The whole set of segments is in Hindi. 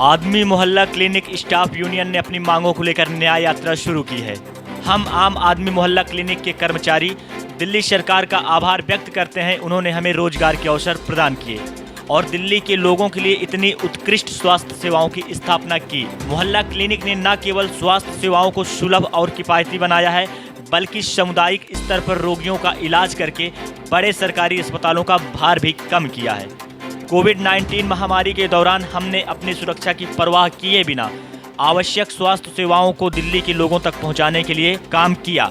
आदमी मोहल्ला क्लिनिक स्टाफ यूनियन ने अपनी मांगों को लेकर न्याय यात्रा शुरू की है। हम आम आदमी मोहल्ला क्लिनिक के कर्मचारी दिल्ली सरकार का आभार व्यक्त करते हैं। उन्होंने हमें रोजगार के अवसर प्रदान किए और दिल्ली के लोगों के लिए इतनी उत्कृष्ट स्वास्थ्य सेवाओं की स्थापना की। मोहल्ला क्लिनिक ने न केवल स्वास्थ्य सेवाओं को सुलभ और किफायती बनाया है, बल्कि सामुदायिक स्तर पर रोगियों का इलाज करके बड़े सरकारी अस्पतालों का भार भी कम किया है। कोविड-19 महामारी के दौरान हमने अपनी सुरक्षा की परवाह किए बिना आवश्यक स्वास्थ्य सेवाओं को दिल्ली के लोगों तक पहुंचाने के लिए काम किया।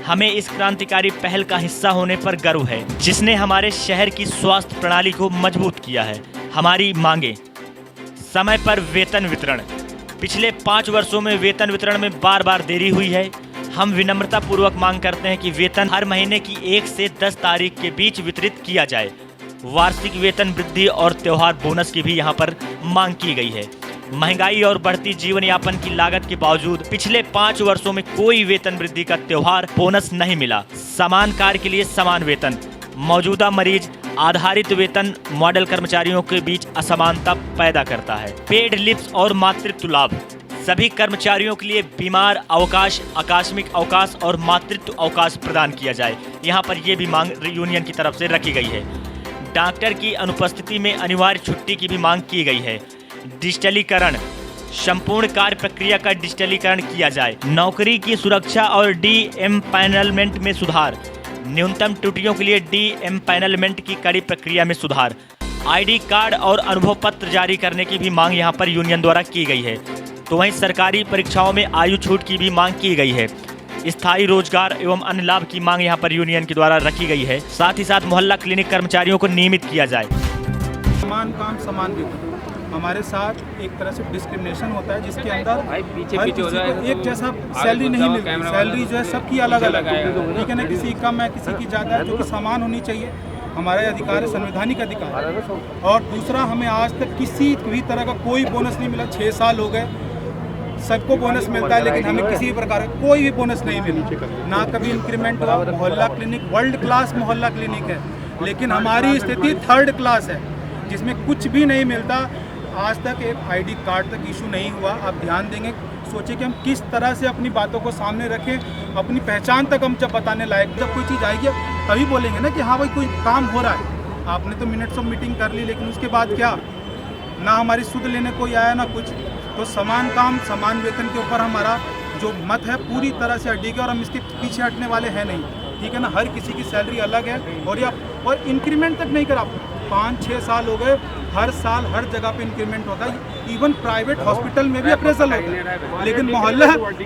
हमें इस क्रांतिकारी पहल का हिस्सा होने पर गर्व है, जिसने हमारे शहर की स्वास्थ्य प्रणाली को मजबूत किया है। हमारी मांगे: समय पर वेतन वितरण। पिछले 5 वर्षों में वेतन वितरण में बार बार देरी हुई है। हम विनम्रता पूर्वक मांग करते हैं कि वेतन हर महीने की 1 से 10 तारीख के बीच वितरित किया जाए। वार्षिक वेतन वृद्धि और त्योहार बोनस की भी यहाँ पर मांग की गई है। महंगाई और बढ़ती जीवन यापन की लागत के बावजूद पिछले 5 वर्षों में कोई वेतन वृद्धि का त्योहार बोनस नहीं मिला। समान कार्य के लिए समान वेतन। मौजूदा मरीज आधारित वेतन मॉडल कर्मचारियों के बीच असमानता पैदा करता है। पेड लीव्स और मातृत्व लाभ। सभी कर्मचारियों के लिए बीमार अवकाश, आकस्मिक अवकाश और मातृत्व अवकाश प्रदान किया जाए। यहाँ पर ये भी मांग यूनियन की तरफ से रखी गई है। डॉक्टर की अनुपस्थिति में अनिवार्य छुट्टी की भी मांग की गई है। डिजिटलीकरण। संपूर्ण कार्य प्रक्रिया का डिजिटलीकरण किया जाए। नौकरी की सुरक्षा और डी-एम्पैनलमेंट में सुधार। न्यूनतम त्रुटियों के लिए डी-एम्पैनलमेंट की कड़ी प्रक्रिया में सुधार। आईडी कार्ड और अनुभव पत्र जारी करने की भी मांग यहाँ पर यूनियन द्वारा की गई है। तो वहीं सरकारी परीक्षाओं में आयु छूट की भी मांग की गई है। स्थायी रोजगार एवं अन्य लाभ की मांग यहाँ पर यूनियन के द्वारा रखी गई है। साथ ही साथ मोहल्ला क्लिनिक कर्मचारियों को नियमित किया जाए। समान काम समान वेतन। हमारे साथ एक तरह से डिस्क्रिमिनेशन होता है, जिसके अंदर हर किसी को एक जैसा सैलरी नहीं मिलती। सैलरी जो है सबकी अलग अलग है, ठीक है ना। किसी की कम है, किसी की ज़्यादा है, जो कि समान होनी चाहिए। हमारा अधिकार है, संवैधानिक अधिकार है। और दूसरा, हमें आज तक किसी भी तरह का कोई बोनस नहीं मिला। 6 साल हो गए, सबको बोनस मिलता है, लेकिन हमें किसी भी प्रकार का कोई भी बोनस नहीं मिला। ना कभी इंक्रीमेंट हुआ। मोहल्ला क्लिनिक वर्ल्ड क्लास मोहल्ला क्लिनिक है, लेकिन हमारी स्थिति 3rd क्लास है, जिसमें कुछ भी नहीं मिलता। आज तक एक आईडी कार्ड तक इशू नहीं हुआ। आप ध्यान देंगे, सोचिए कि हम किस तरह से अपनी बातों को सामने रखें। अपनी पहचान तक हम जब बताने लायक, जब कोई चीज़ आएगी तभी बोलेंगे ना कि हाँ भाई कोई काम हो रहा है। आपने तो मिनट्स ऑफ मीटिंग कर ली, लेकिन उसके बाद क्या? ना हमारी सुध लेने कोई आया, ना कुछ। तो समान काम समान वेतन के ऊपर हमारा जो मत है पूरी तरह से अडिग है, और हम इसके पीछे हटने वाले हैं नहीं, ठीक है ना। हर किसी की सैलरी अलग है, और इंक्रीमेंट तक नहीं करा। 5-6 साल हो गए, हर साल हर जगह पे इंक्रीमेंट होता है। इवन प्राइवेट हॉस्पिटल में भी अप्रेजल होता है, लेकिन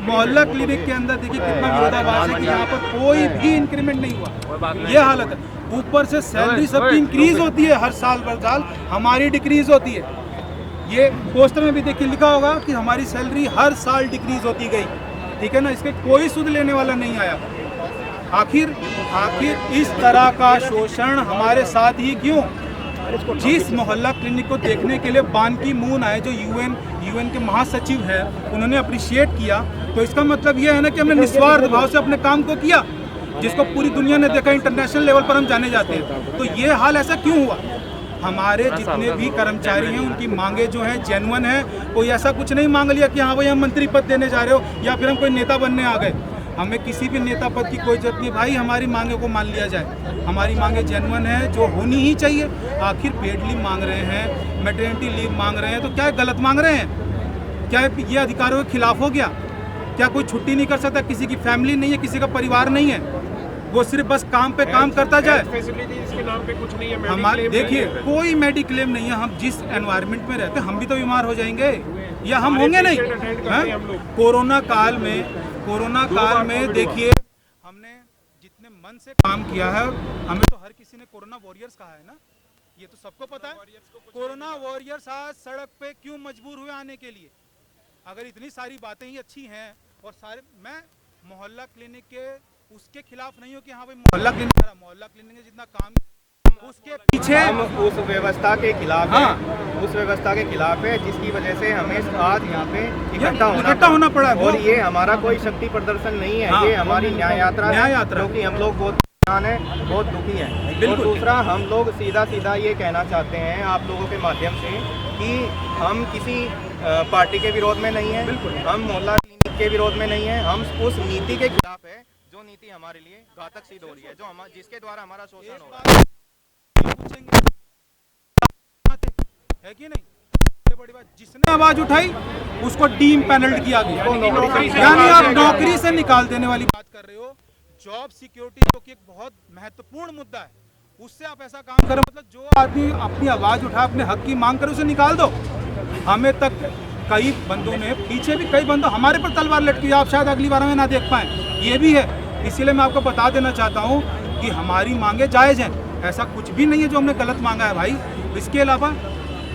मोहल्ला क्लिनिक के अंदर देखिए कितना विरोधाभास है कि यहाँ पर कोई भी इंक्रीमेंट नहीं हुआ। ये हालत है। ऊपर से सैलरी सबकी इंक्रीज होती है हर साल पर साल, हमारी डिक्रीज होती है। ये पोस्टर में भी देखिए लिखा होगा कि हमारी सैलरी हर साल डिक्रीज होती गई, ठीक है ना। इसके कोई सुध लेने वाला नहीं आया। आखिर इस तरह का शोषण हमारे साथ ही क्यों? जिस मोहल्ला क्लिनिक को देखने के लिए बान की मून आए, जो यूएन के महासचिव हैं, उन्होंने अप्रिशिएट किया, तो इसका मतलब यह है ना कि हमने निस्वार्थ भाव से अपने काम को किया, जिसको पूरी दुनिया ने देखा। इंटरनेशनल लेवल पर हम जाने जाते हैं। तो ये हाल ऐसा क्यों हुआ? हमारे जितने भी कर्मचारी हैं, उनकी मांगे जो हैं जेन्युइन है। कोई ऐसा कुछ नहीं मांग लिया कि हाँ भाई हम मंत्री पद देने जा रहे हो, या फिर हम कोई नेता बनने आ गए। हमें किसी भी नेता पद की कोई जरूरत नहीं। भाई हमारी मांगे को मान लिया जाए। हमारी मांगे जेन्युइन है, जो होनी ही चाहिए। आखिर पेड लीव मांग रहे हैं, मैटरनिटी लीव मांग रहे हैं, तो क्या गलत मांग रहे हैं? क्या ये अधिकारों के खिलाफ हो गया? क्या कोई छुट्टी नहीं कर सकता? किसी की फैमिली नहीं है, किसी का परिवार नहीं है, वो सिर्फ बस काम पे काम करता जाए। इसके नाम पे कुछ नहीं है। हमारे देखिए कोई मेडिक्लेम नहीं है। हम जिस एनवायरनमेंट में रहते हैं, हम भी तो बीमार हो जाएंगे, या हम होंगे नहीं? कोरोना काल में देखिए हमने जितने मन से काम किया है, हमें तो हर किसी ने कोरोना वॉरियर्स कहा है ना। ये तो सबको पता है। कोरोना वॉरियर्स आज सड़क पे क्यों मजबूर हुए आने के लिए? अगर इतनी सारी बातें ही अच्छी हैं, और सारे, मैं मोहल्ला क्लिनिक के उसके खिलाफ नहीं हो कि हाँ भाई मोहल्ला क्लिनिक ने जितना काम, उसके पीछे हम उस व्यवस्था के खिलाफ हैं। उस व्यवस्था के खिलाफ है, जिसकी वजह से हमें आज यहाँ पे इकट्ठा होना पड़ा। और ये हमारा कोई शक्ति प्रदर्शन नहीं है। ये हमारी न्याय यात्रा है, क्योंकि हम लोग बहुत परेशान हैं, बहुत दुखी हैं। और दूसरा, हम लोग सीधा ये कहना चाहते हैं आप लोगों के माध्यम से कि हम किसी पार्टी के विरोध में नहीं है, हम मोहल्ला क्लिनिक के विरोध में नहीं है, हम उस नीति के खिलाफ है जो नीति हमारे लिए घातक सिद्ध हो रही है, जो जिसके द्वारा हमारा शोषण हो रहा है। है कि नहीं? सबसे बड़ी बात, जिसने आवाज उठाई उसको डीम पैनल्ड किया गया, यानी आप नौकरी से निकाल देने वाली बात कर रहे हो। जॉब सिक्योरिटी जो कि एक बहुत महत्वपूर्ण मुद्दा है, उससे आप ऐसा काम करो, मतलब जो आदमी अपनी आवाज उठा अपने हक की मांग करे उसे निकाल दो। हमें तक कई बंदों ने, पीछे भी कई बंदों हमारे पर तलवार लटकी, आप शायद अगली बार हमें ना देख पाए, ये भी है। इसीलिए मैं आपको बता देना चाहता हूँ कि हमारी मांगे जायज़ हैं, ऐसा कुछ भी नहीं है जो हमने गलत मांगा है भाई। इसके अलावा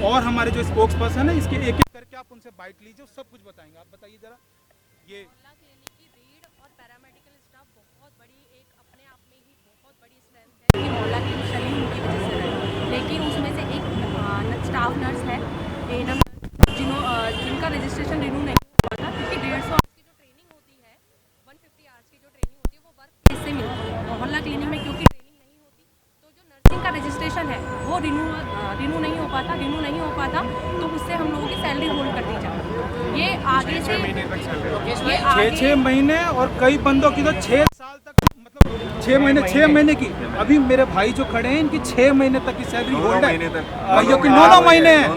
और हमारे जो स्पोक्स पर्सन है, इसके एक एक करके आप उनसे बाइट लीजिए, सब कुछ बताएंगे। आप बताइए जरा। ये मोहल्ला क्लिनिक की रीड और पैरामेडिकल स्टाफ बहुत बड़ी, एक अपने आप में ही बहुत बड़ी स्ट्रेंथ है कि मोहल्ला क्लिनिक चली उनकी वजह से रही। लेकिन उसमें से एक स्टाफ नर्स है, एएनएम, जिनका रजिस्ट्रेशन रिन्यू नहीं हुआ था, क्योंकि 150 आवर्स की जो ट्रेनिंग होती है, 150 आवर्स की जो ट्रेनिंग होती है वो वर्क प्लेस से मिलती है। मोहल्ला क्लिनिक में क्योंकि ट्रेनिंग नहीं होती, तो जो नर्सिंग का रजिस्ट्रेशन है वो रिन्यू नहीं हो पाता, तो उससे हम लोगों की सैलरी होल्ड कर दी जाती। ये आगे से 6 महीने और कई बंदों की तो 6 साल तक, मतलब 6 महीने की। अभी मेरे भाई जो खड़े हैं इनकी 6 महीने तक की सैलरी होल्ड है, भाइयों की 9 महीने है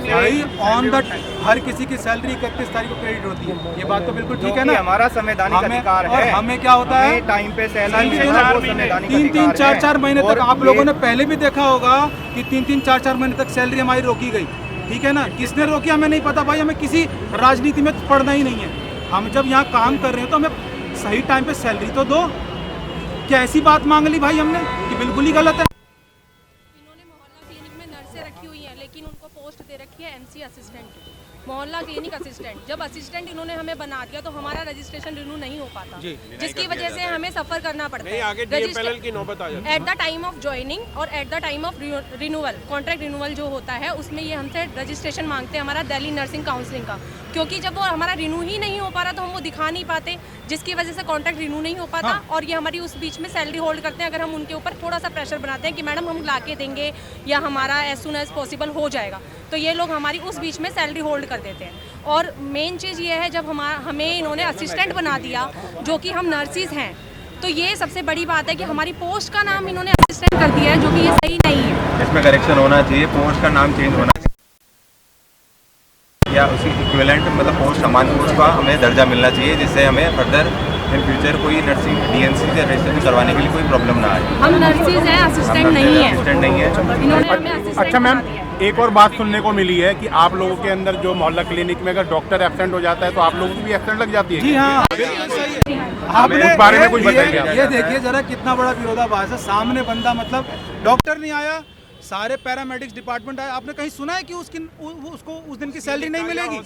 भाई ऑन द। हर किसी की सैलरी 31 तारीख को क्रेडिट होती है, ये बात तो बिल्कुल ठीक है ना। हमारा संवैधानिक अधिकार है, हमें क्या होता है टाइम पे सैलरी 3-3, 4-4 महीने तक। आप लोगों ने पहले भी देखा होगा कि 3-3, 4-4 महीने तक सैलरी हमारी रोकी गई, ठीक है ना। किसने रोकी हमें नहीं पता भाई, हमें किसी राजनीति में पढ़ना ही नहीं है। हम जब यहाँ काम कर रहे हैं तो हमें सही टाइम पे सैलरी तो दो। क्या ऐसी बात मांग ली भाई हमने कि बिल्कुल ही गलत है? इन्होंने मोहल्ला क्लिनिक में नर्सें रखी हुई हैं, लेकिन उनको पोस्ट दे रखी है एमसी असिस्टेंट, मोहल्ला क्लिनिक असिस्टेंट। जब असिस्टेंट इन्होंने हमें बना दिया तो हमारा रजिस्ट्रेशन रिन्यू नहीं हो पाता, जिसकी वजह से हमें सफ़र करना पड़ता है। आगे DMPLL की नौबत आ जाती है। At the time of joining और at the time of renewal, contract renewal जो होता है, उसमें ये हमसे रजिस्ट्रेशन मांगते हैं हमारा दिल्ली नर्सिंग काउंसिलिंग का, क्योंकि जब वो हमारा रिन्यू ही नहीं हो पा रहा तो हम वो दिखा नहीं पाते, जिसकी वजह से कॉन्ट्रैक्ट रिन्यू नहीं हो पाता। और ये हमारी उस बीच में सैलरी होल्ड करते हैं। अगर हम उनके ऊपर थोड़ा सा प्रेशर बनाते हैं कि मैडम हम ला के देंगे या हमारा एज सुन एज पॉसिबल हो जाएगा, तो ये लोग हमारी उस बीच में सैलरी होल्ड कर देते हैं। और मेन चीज़ ये है, जब हमें इन्होंने असिस्टेंट बना दिया जो कि हम नर्सिस हैं, तो ये सबसे बड़ी बात है कि हमारी पोस्ट का नाम इन्होंने असिस्टेंट कर दिया है, जो कि ये सही नहीं है। इसमें करेक्शन होना चाहिए, पोस्ट का नाम चेंज होना चाहिए या उसी इक्विवेलेंट, मतलब पोस्ट समान पोस्ट का हमें दर्जा मिलना चाहिए, जिससे हमें फर्दर इन फ्यूचर कोई नर्सिंग डीएनसी से रजिस्ट्रेशन करवाने के लिए कोई प्रॉब्लम ना आए। हम नर्सिस हैं, असिस्टेंट नहीं है। असिस्टेंट नहीं है। इन्होंने हमें असिस्टेंट अच्छा मैम, बना दिया है। एक और बात सुनने को मिली है कि आप लोगों के अंदर जो मोहल्ला क्लिनिक में अगर डॉक्टर एब्सेंट हो जाता है तो आप लोगों की भी एब्सेंट लग जाती है? जी हाँ, बिल्कुल सही है। आपने उस बारे में कुछ बताइए। ये देखिए जरा कितना बड़ा विरोधाभास है। सामने बंदा, मतलब डॉक्टर नहीं आया, सारे पैरामेडिक्स डिपार्टमेंट आए। आपने कहीं सुना है कि उसको उस दिन की सैलरी नहीं मिलेगी?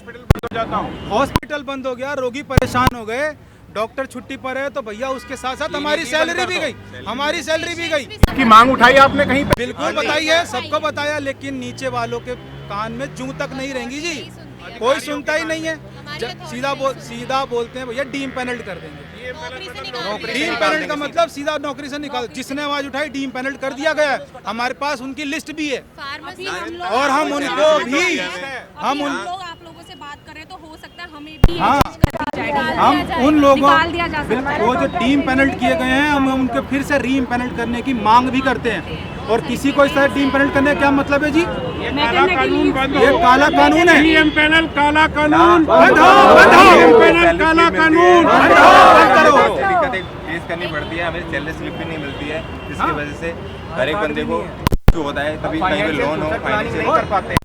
हॉस्पिटल बंद हो गया, रोगी परेशान हो गए, डॉक्टर छुट्टी पर है, तो भैया उसके साथ साथ हमारी सैलरी भी गई, हमारी सैलरी भी गई। की मांग उठाई आपने कहीं पे? बिल्कुल बताई है, सबको बताया, लेकिन नीचे वालों के कान में जूं तक नहीं रहेंगी जी, कोई सुनता ही नहीं है। सीधा बोलते हैं भैया डीम पैनल्ड कर देंगे। डीम पैनल्ड का मतलब सीधा नौकरी से निकाल। जिसने आवाज उठाई डीम पैनल्ड कर दिया गया है। हमारे पास उनकी लिस्ट भी है और हम उनको भी हम उन लोग आप लोगों से बात करें तो हो सकता है हमें भी हाँ, हम उन लोगों वो जो डीम पैनल्ड किए गए हैं, हम उनके फिर से रीम पैनल्ड करने की मांग भी करते हैं। और किसी को इस तरह डीम पैनल्ड करने का क्या मतलब है जी? ये काला कानून है। DMPLL काला कानून, बंद हो। DMPLL काला कानून। दिक्कतें फेस करनी पड़ती है, हमें सैलरी स्लिप भी नहीं मिलती है, जिसकी वजह से हर एक बंदे को जो होता है, कभी कहीं पे लोन हो, फाइनेंशियल नहीं कर पाते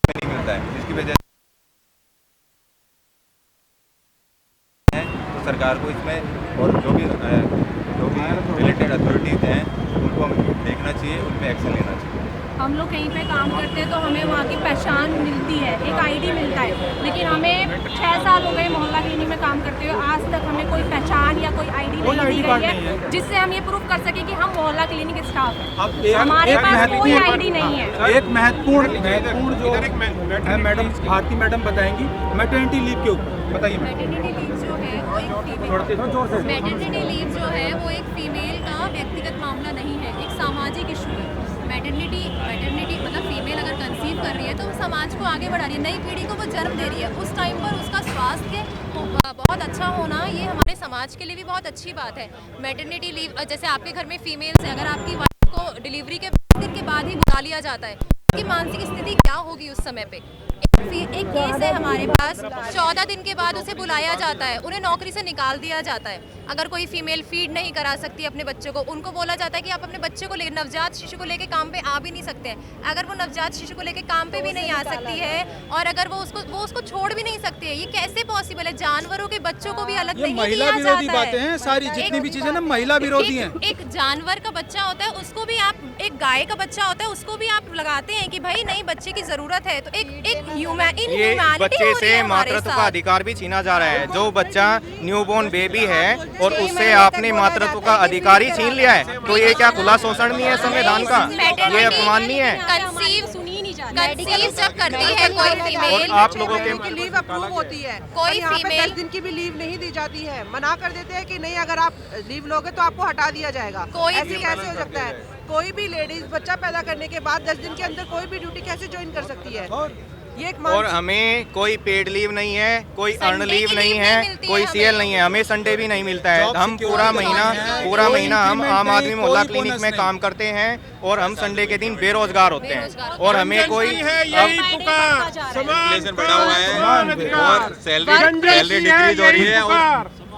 नहीं मिलता है, जिसकी वजह से तो सरकार को इसमें और जो भी रिलेटेड अथॉरिटीज हैं उनको देखना चाहिए, उन पर एक्शन लेना चाहिए। हम लोग कहीं पे काम करते हैं तो हमें वहाँ की पहचान मिलती है, एक आईडी मिलता है, लेकिन हमें 6 साल हो गए मोहल्ला क्लिनिक में काम करते हुए, आज तक हमें कोई पहचान या कोई आईडी नहीं दी गई है, जिससे हम ये प्रूफ कर सके कि हम मोहल्ला क्लिनिक स्टाफ हैं। हमारे पास कोई आईडी नहीं है। एक महत्वपूर्ण जो है, मैडम भारती मैडम बताएंगी मैटरनिटी लीव के ऊपर। बताइए मैटरनिटी लीव जो है वो एक फीमेल, मैटरनिटी लीव जो है वो एक फीमेल का व्यक्तिगत मामला नहीं है, एक सामाजिक इशू है। मैटरनिटी कर रही है, तो समाज को आगे बढ़ा रही है, नई पीढ़ी को वो जन्म दे रही है। उस टाइम पर उसका स्वास्थ्य बहुत अच्छा होना ये हमारे समाज के लिए भी बहुत अच्छी बात है। मैटरनिटी लीव, जैसे आपके घर में फीमेल्स है, अगर आपकी वाइफ को डिलीवरी के दिन के बाद ही बुला लिया जाता है, उनकी मानसिक स्थिति क्या होगी उस समय पे। एक केस है हमारे पास, 14 दिन के बाद उसे बुलाया जाता है, उन्हें नौकरी से निकाल दिया जाता है। अगर कोई फीमेल फीड नहीं करा सकती अपने बच्चे को, उनको बोला जाता है कि आप अपने बच्चे को नवजात शिशु को लेके काम पे आ भी नहीं सकते हैं। अगर वो नवजात शिशु को लेके काम पे भी नहीं आ सकती है और अगर वो उसको छोड़ भी नहीं सकती है, ये कैसे पॉसिबल है। जानवरों के बच्चों को भी अलग नहीं लिया महिला विरोधी जाता बातें हैं सारी, जितनी भी चीजें ना महिला विरोधी हैं। एक जानवर का बच्चा होता है उसको भी आप, एक गाय का बच्चा होता है उसको भी आप लगाते हैं कि भाई नहीं बच्चे की जरूरत है, तो एक ये बच्चे से मातृत्व का अधिकार भी छीना जा रहा है। जो बच्चा न्यूबॉर्न बेबी है और उससे आपने मातृत्व का अधिकार ही छीन लिया है, तो ये क्या खुला शोषण नहीं है संविधान का? ये अपमाननीय है। कंसीव जब करती है कोई फीमेल, और आप लोगों के लीव अप्रूव होती है, कोई यहाँ पे फीमेल 10 दिन की भी लीव नहीं दी जाती है। मना कर देते हैं कि नहीं, अगर आप लीव लोगे तो आपको हटा दिया जाएगा। ऐसे कैसे हो सकता है? कोई भी लेडीज बच्चा पैदा करने के बाद 10 दिन के अंदर कोई भी ड्यूटी कैसे ज्वाइन कर सकती है? ये एक और हमें कोई पेड लीव नहीं है, कोई अर्न लीव नहीं है, कोई सीएल नहीं है, हमें संडे भी नहीं मिलता है। हम पूरा महीना हम आम आदमी मोहल्ला क्लिनिक में काम करते हैं और हम संडे के दिन बेरोजगार होते हैं और हमें कोई इन्फ्लेशन बढ़ा हुआ है और सैलरी डिक्रीज हो रही है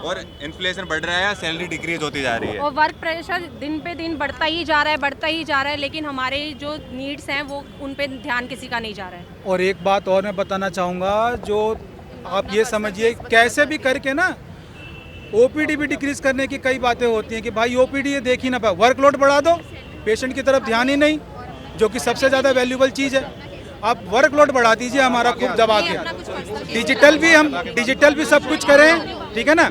और इन्फ्लेशन बढ़ रहा है, सैलरी डिक्रीज होती जा रही है और वर्क प्रेशर दिन पे दिन बढ़ता ही जा रहा है, लेकिन हमारे जो नीड्स हैं वो उन पे ध्यान किसी का नहीं जा रहा है। और एक बात और मैं बताना चाहूँगा, जो आप ये समझिए कैसे भी करके ना ओपीडी भी डिक्रीज करने की कई बातें होती हैं कि भाई ओपीडी ये देख ही ना पाए, वर्कलोड बढ़ा दो, पेशेंट की तरफ ध्यान ही नहीं, जो कि सबसे ज़्यादा वैल्यूबल चीज़ है। आप वर्कलोड बढ़ा दीजिए हमारा खूब दबा के। डिजिटल भी सब कुछ करें, ठीक है ना,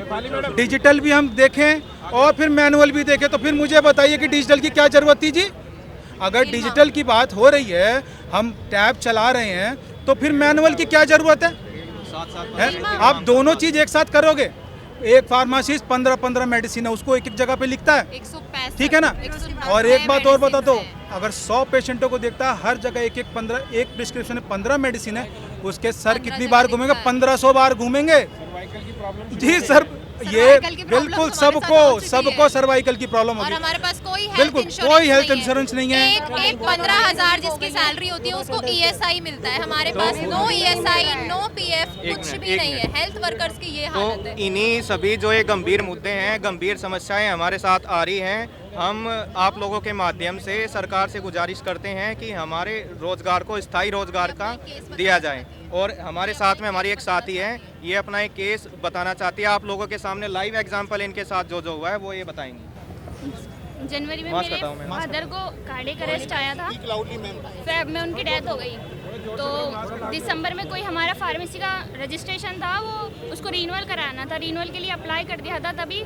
डिजिटल भी हम देखें और फिर मैनुअल भी देखें। तो फिर मुझे बताइए कि डिजिटल की क्या ज़रूरत थी जी? अगर डिजिटल की बात हो रही है, हम टैब चला रहे हैं, तो फिर मैनुअल की क्या ज़रूरत है? आप दोनों चीज़ एक साथ करोगे। एक फार्मासिस्ट 15 मेडिसिन है, उसको एक जगह पे लिखता है, ठीक है ना। और एक बात और बता दो, अगर 100 पेशेंटों को देखता है, हर जगह एक प्रिस्क्रिप्शन है, 15 मेडिसिन है, उसके सर कितनी बार घूमेंगे? 1500 बार घूमेंगे जी सर। ये बिल्कुल सबको सर्वाइकल की प्रॉब्लम होती है। हमारे पास कोई हेल्थ इंश्योरेंस नहीं है। एक 15,000 जिसकी सैलरी होती है उसको ESI मिलता है, हमारे पास नो ESI, नो PF, कुछ भी नहीं है। हेल्थ वर्कर्स की ये हालत है। इन्हीं सभी जो ये गंभीर मुद्दे हैं, गंभीर समस्याएं हमारे साथ आ रही हैं, हम आप लोगों के माध्यम से सरकार से गुजारिश करते हैं कि हमारे रोजगार को स्थायी रोजगार का दिया जाए। और हमारे साथ में हमारी एक साथी है, ये अपना एक केस बताना चाहती है आप लोगों के सामने। लाइव एग्जांपल इनके साथ जो हुआ है वो ये बताएंगी। जनवरी में मेरे फादर को कार्डियक अरेस्ट आया था, फेब में उनकी डेथ हो गई। तो दिसंबर में कोई हमारा फार्मेसी का रजिस्ट्रेशन था, वो उसको रिन्यूअल कराना था, रिन्यूअल के लिए अप्लाई कर दिया था तभी,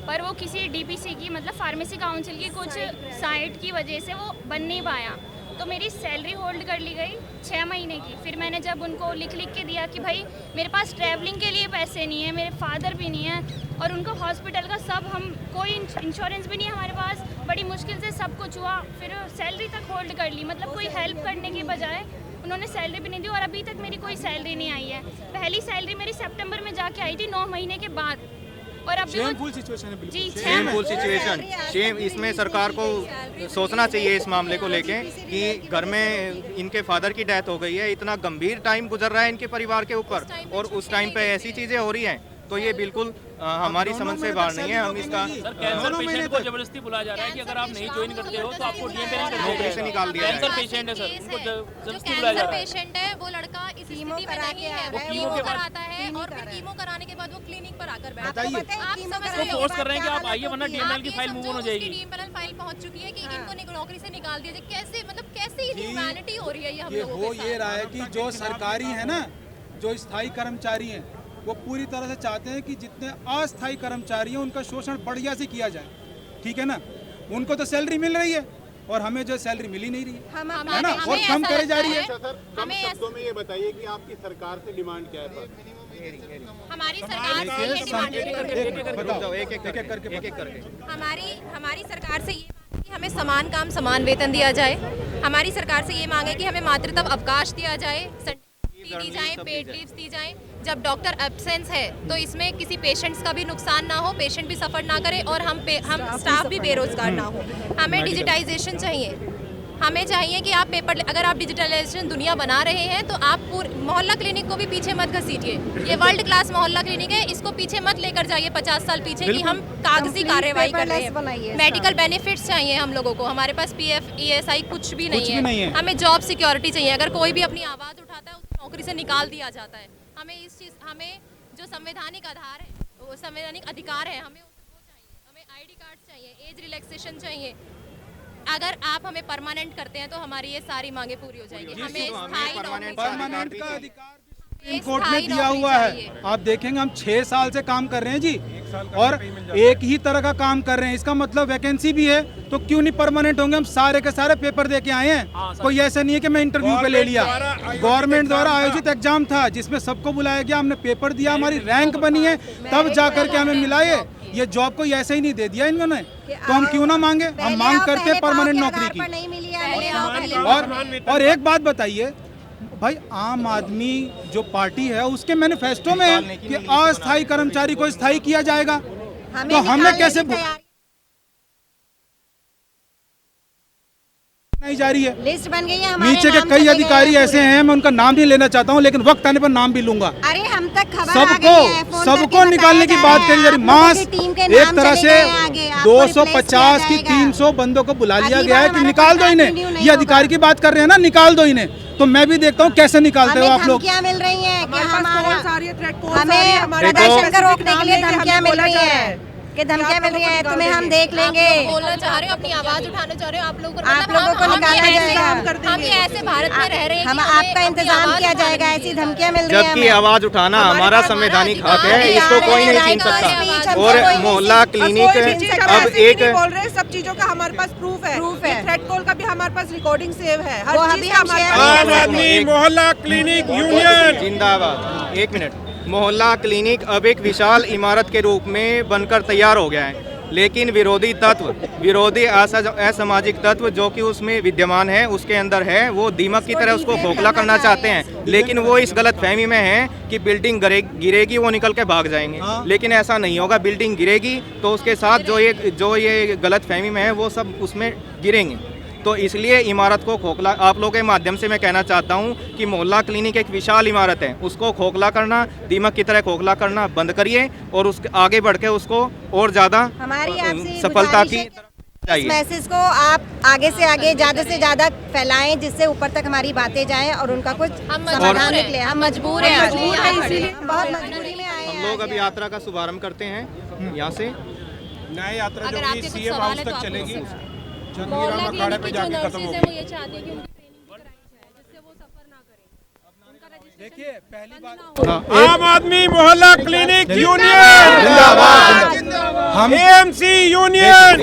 पर वो किसी DPC की मतलब फार्मेसी काउंसिल की कुछ साइट की वजह से वो बन नहीं पाया। तो मेरी सैलरी होल्ड कर ली गई 6 महीने की। फिर मैंने जब उनको लिख के दिया कि भाई मेरे पास ट्रैवलिंग के लिए पैसे नहीं है, मेरे फादर भी नहीं है और उनको हॉस्पिटल का सब, हम कोई इंश्योरेंस भी नहीं है हमारे पास, बड़ी मुश्किल से सब कुछ हुआ। फिर सैलरी तक होल्ड कर ली, मतलब कोई हेल्प करने की बजाय उन्होंने सैलरी भी नहीं दी और अभी तक मेरी कोई सैलरी नहीं आई है। पहली सैलरी मेरी सितंबर में जाके आई थी 9 महीने के बाद। और अब शेमफुल सिचुएशन है, जी शेमफुल सिचुएशन। इसमें सरकार को सोचना चाहिए इस मामले को लेके कि घर में इनके फादर की डेथ हो गई है, इतना गंभीर टाइम गुजर रहा है इनके परिवार के ऊपर और उस टाइम पे ऐसी चीजें हो रही हैं, तो ये बिल्कुल हमारी समझ से बाहर नहीं है। हम इसका कैंसर पेशेंट को जबरदस्ती बुलाया जा रहा है कि अगर आप नहीं ज्वाइन करते हो तो आपको नौकरी से निकाल दिया कैंसर पेशेंट है सर, उनको जबरदस्ती बुलाया जा रहा है। पेशेंट है वो लड़का इस स्थिति में नहीं है, वो कीमो कराता है और फिर कीमो कराने के बाद वो क्लिनिक पर आकर बैठता है। आप समझ रहे हो, फोर्स कर रहे हैं कि आप आइए वरना DML की फाइल मूव ऑन हो जाएगी। DML फाइल पहुंच चुकी है कि इनको नौकरी से निकाल दिया जाए। कैसे, मतलब कैसे ह्यूमैनिटी हो रही है ये हम लोगों के साथ? ये रहा है कि जो सरकारी है ना, जो स्थायी कर्मचारी हैं, वो पूरी तरह से चाहते हैं कि जितने अस्थायी कर्मचारी हैं उनका शोषण बढ़िया से किया जाए, ठीक है ना। उनको तो सैलरी मिल रही है और हमें जो सैलरी मिल ही नहीं रही है ना, और कम करे जा रही है। कम शब्दों में ये बताइए कि आपकी सरकार से डिमांड क्या है? हमारी सरकार से ये डिमांड एक एक करके हमारी सरकार से ये कि हमें समान काम समान वेतन दिया जाए। हमारी सरकार से ये मांग है कि हमें मातृत्व अवकाश दिया जाए, दी जाए, पेड लीव्स दी जाए। जब डॉक्टर एब्सेंस है तो इसमें किसी पेशेंट्स का भी नुकसान ना हो, पेशेंट भी सफ़र ना करे और हम स्टाफ भी बेरोजगार ना हो। हमें डिजिटाइजेशन चाहिए। हमें चाहिए कि आप अगर आप डिजिटलाइजेशन दुनिया बना रहे हैं तो आप मोहल्ला क्लिनिक को भी पीछे मत घसीटिए। ये वर्ल्ड क्लास मोहल्ला क्लिनिक है, इसको पीछे मत लेकर जाइए 50 साल पीछे कि हम कागजी कार्यवाही कर रहे हैं। मेडिकल बेनिफिट्स चाहिए हम लोगों को, हमारे पास PF ESI कुछ भी नहीं है। हमें जॉब सिक्योरिटी चाहिए। अगर कोई भी अपनी आवाज़ उठाता है उसको नौकरी से निकाल दिया जाता है। हमें जो संवैधानिक आधार है, वो संवैधानिक अधिकार है, हमें वो चाहिए। हमें ID कार्ड चाहिए, एज रिलैक्सेशन चाहिए। अगर आप हमें परमानेंट करते हैं तो हमारी ये सारी मांगे पूरी हो जाएगी। हमें परमानेंट का अधिकार सुप्रीम कोर्ट में दिया हुआ है। आप देखेंगे हम 6 साल से काम कर रहे हैं जी, और एक ही तरह का काम कर रहे हैं। इसका मतलब वैकेंसी भी है तो क्यों नहीं परमानेंट होंगे? हम सारे के सारे पेपर दे के आए हैं। कोई ऐसा नहीं है कि मैं इंटरव्यू पे ले लिया। गवर्नमेंट द्वारा आयोजित एग्जाम था जिसमें सबको बुलाया गया, हमने पेपर दिया, हमारी रैंक बनी है, तब जा करके हमें मिला ये जॉब को ऐसे ही नहीं दे दिया इन्होंने। तो हम क्यों ना मांगे? हम मांग करते हैं परमानेंट नौकरी की। और एक बात बताइए भाई, आम आदमी जो पार्टी है उसके मैनिफेस्टो में है कि अस्थायी कर्मचारी को स्थायी किया जाएगा, तो हमें कैसे नहीं जा रही है? लिस्ट बन गई है। नीचे के कई अधिकारी ऐसे हैं, मैं उनका नाम नहीं लेना चाहता हूं, लेकिन वक्त आने पर नाम भी लूंगा। अरे हम तक खबर सबको निकालने की बात करी जा रही। मास एक तरह से 250 की 300 बंदों को बुला लिया गया है कि निकाल दो इन्हें। ये अधिकारी की बात कर रहे हैं ना, निकाल दो इन्हें। तो मैं भी देखता हूँ कैसे निकालते हो आप लोग। क्या मिल रही है कि हमें प्रदर्शन को रोकने के लिए धमकियाँ मिल रही है कि धमकियाँ मिल रही हैं, तुम्हें हम देख लेंगे। बोलना चाह रहे हो, अपनी आवाज उठाना चाह रहे हो, आप लोगों को निकाला जाएगा। हम ये ऐसे भारत में रह रहे हैं, हम आपका इंतजाम किया जाएगा। ऐसी धमकियाँ मिल रही हैं। जबकि आवाज उठाना हमारा संवैधानिक हक है, इसको कोई नहीं छीन सकता। और मोहल्ला क्लिनिक अब एक बोल रहे हैं, सब चीजों का हमारे पास प्रूफ है। थ्रेड कॉल का भी हमारे पास रिकॉर्डिंग सेव है। हर चीज आम आदमी मोहल्ला क्लिनिक यूनियन जिंदाबाद। 1 मिनट। मोहल्ला क्लिनिक अब एक विशाल इमारत के रूप में बनकर तैयार हो गया है, लेकिन विरोधी असामाजिक तत्व जो कि उसमें विद्यमान है, उसके अंदर है, वो दीमक की तरह उसको खोखला करना चाहते हैं। लेकिन वो इस गलत फहमी में है कि बिल्डिंग गिरेगी, वो निकल के भाग जाएंगे। लेकिन ऐसा नहीं होगा। बिल्डिंग गिरेगी तो उसके साथ जो ये गलत फहमी में है वो सब उसमें गिरेंगे। तो इसलिए इमारत को खोखला, आप लोगों के माध्यम से मैं कहना चाहता हूं कि मोहल्ला क्लिनिक एक विशाल इमारत है, उसको खोखला करना, दीमक की तरह खोखला करना बंद करिए और उसके आगे बढ़ के उसको और ज़्यादा सफलता की इस मैसेज को आप आगे से आगे ज़्यादा से ज़्यादा फैलाएं, जिससे ऊपर तक हमारी बातें जाएं और उनका कुछ समाधान निकले। हम मजबूर हैं, बहुत मजबूरी में आए हैं। हम लोग अभी यात्रा का शुभारम्भ करते हैं यहाँ से। नई यात्रा जो कि CM हाउस तक चलेगी। मोहल्ला क्लिनिक की जो नर्सेज हैं वो ये चाहती है कि उनकी ट्रेनिंग भी कराई जाए, जिससे वो सफर ना करें। उनका रजिस्ट्रेशन देखिए, पहली बात आम आदमी मोहल्ला क्लिनिक यूनियन जिंदाबाद, AMC यूनियन